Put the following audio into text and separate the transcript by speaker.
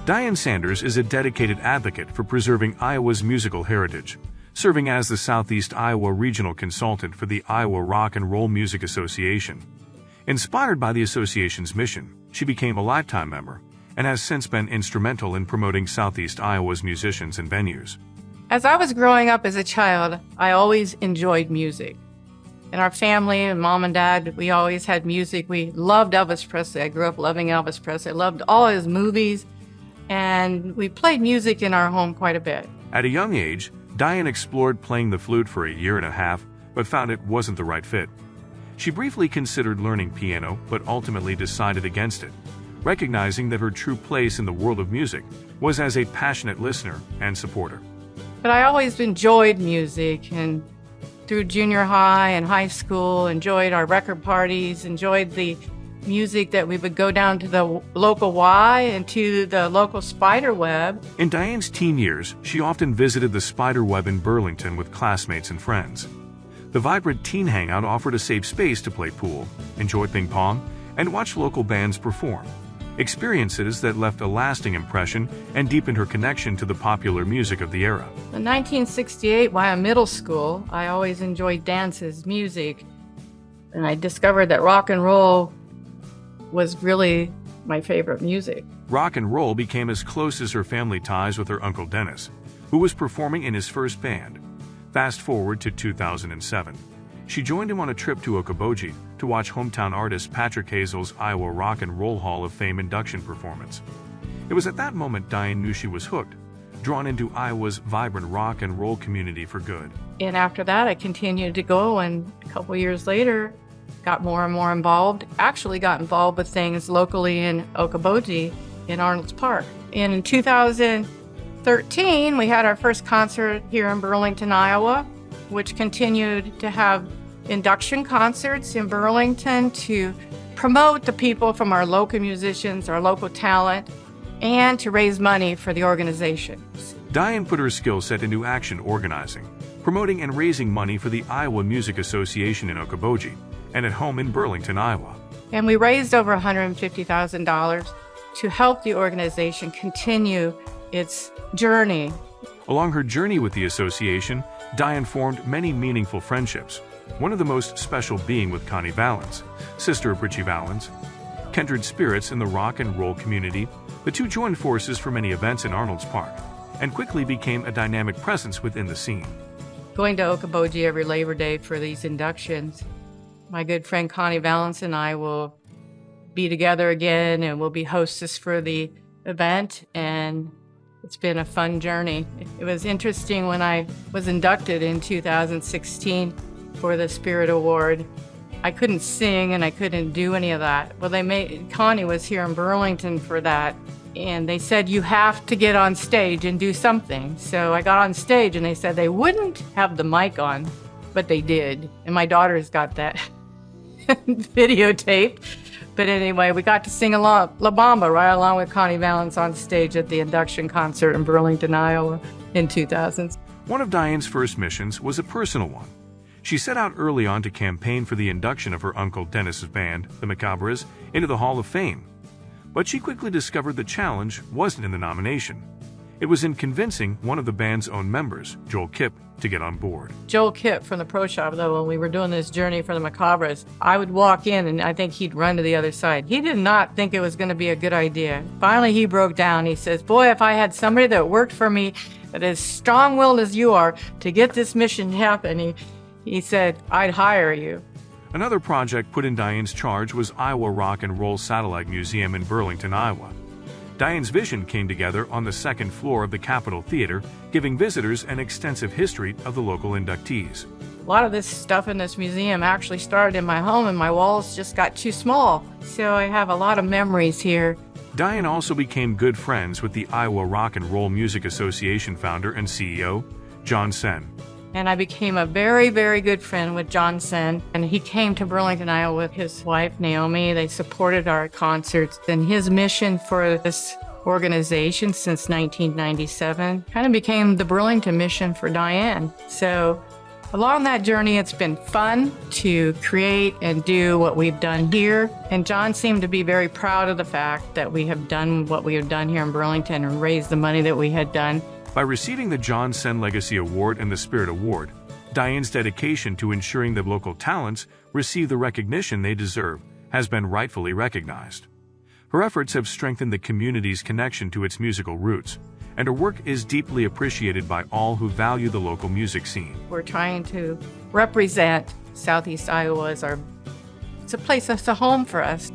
Speaker 1: Diane Sanders is a dedicated advocate for preserving Iowa's musical heritage, serving as the Southeast Iowa Regional Consultant for the Iowa Rock and Roll Music Association. Inspired by the association's mission, she became a lifetime member and has since been instrumental in promoting Southeast Iowa's musicians and venues.
Speaker 2: As I was growing up as a child, I always enjoyed music. In our family, and mom and dad, we always had music. We loved Elvis Presley. I grew up loving Elvis Presley. I loved all his movies, and we played music in our home quite a bit.
Speaker 1: At a young age, Diane explored playing the flute for a year and a half, but found it wasn't the right fit. She briefly considered learning piano, but ultimately decided against it, recognizing that her true place in the world of music was as a passionate listener and supporter.
Speaker 2: But I always enjoyed music, and through junior high and high school, enjoyed our record parties, enjoyed the music that we would go down to the local Y and to the local Spider Web.
Speaker 1: In Diane's teen years, she often visited the Spider Web in Burlington with classmates and friends. The vibrant teen hangout offered a safe space to play pool, enjoy ping pong, and watch local bands perform. Experiences that left a lasting impression and deepened her connection to the popular music of the era.
Speaker 2: In 1968, while in middle school, I always enjoyed dances, music, and I discovered that rock and roll was really my favorite music.
Speaker 1: Rock and roll became as close as her family ties with her Uncle Dennis, who was performing in his first band. Fast forward to 2007. She joined him on a trip to Okoboji to watch hometown artist Patrick Hazel's Iowa Rock and Roll Hall of Fame induction performance. It was at that moment Diane knew she was hooked, drawn into Iowa's vibrant rock and roll community for good.
Speaker 2: And after that, I continued to go, and a couple years later, got more and more involved. Actually got involved with things locally in Okoboji in Arnold's Park. And in 2013, we had our first concert here in Burlington, Iowa, which continued to have induction concerts in Burlington to promote the people from our local musicians, our local talent, and to raise money for the organization.
Speaker 1: Diane put her skill set into action organizing, promoting and raising money for the Iowa Music Association in Okoboji and at home in Burlington, Iowa.
Speaker 2: And we raised over $150,000 to help the organization continue its journey.
Speaker 1: Along her journey with the association, Diane formed many meaningful friendships, one of the most special being with Connie Valens, sister of Richie Valens. Kindred spirits in the rock and roll community, the two joined forces for many events in Arnold's Park and quickly became a dynamic presence within the scene.
Speaker 2: Going to Okoboji every Labor Day for these inductions, my good friend Connie Valens and I will be together again, and we'll be hostess for the event, and it's been a fun journey. It was interesting when I was inducted in 2016 for the Spirit Award. I couldn't sing and I couldn't do any of that. Well, Connie was here in Burlington for that, and they said, you have to get on stage and do something. So I got on stage, and they said they wouldn't have the mic on, but they did. And my daughter's got that videotape. But anyway, we got to sing La Bamba right along with Connie Valens on stage at the induction concert in Burlington, Iowa in 2000.
Speaker 1: One of Diane's first missions was a personal one. She set out early on to campaign for the induction of her Uncle Dennis's band, the Macabres, into the Hall of Fame. But she quickly discovered the challenge wasn't in the nomination. It was in convincing one of the band's own members, Joel Kipp, to get on board.
Speaker 2: Joel Kipp from the Pro Shop, though, when we were doing this journey for the Macabres, I would walk in and I think he'd run to the other side. He did not think it was going to be a good idea. Finally, he broke down. He says, boy, if I had somebody that worked for me that is strong-willed as you are to get this mission happen, he said, I'd hire you.
Speaker 1: Another project put in Diane's charge was Iowa Rock and Roll Satellite Museum in Burlington, Iowa. Diane's vision came together on the second floor of the Capitol Theater, giving visitors an extensive history of the local inductees.
Speaker 2: A lot of this stuff in this museum actually started in my home, and my walls just got too small. So I have a lot of memories here.
Speaker 1: Diane also became good friends with the Iowa Rock and Roll Music Association founder and CEO, John Sen.
Speaker 2: And I became a very, very good friend with John Sen. And he came to Burlington, Iowa with his wife, Naomi. They supported our concerts. And his mission for this organization since 1997 kind of became the Burlington mission for Diane. So Along that journey, it's been fun to create and do what we've done here. And John seemed to be very proud of the fact that we have done what we have done here in Burlington and raised the money that we had done.
Speaker 1: By receiving the John Sen Legacy Award and the Spirit Award, Diane's dedication to ensuring that local talents receive the recognition they deserve has been rightfully recognized. Her efforts have strengthened the community's connection to its musical roots, and her work is deeply appreciated by all who value the local music scene.
Speaker 2: We're trying to represent Southeast Iowa as it's a place that's a home for us.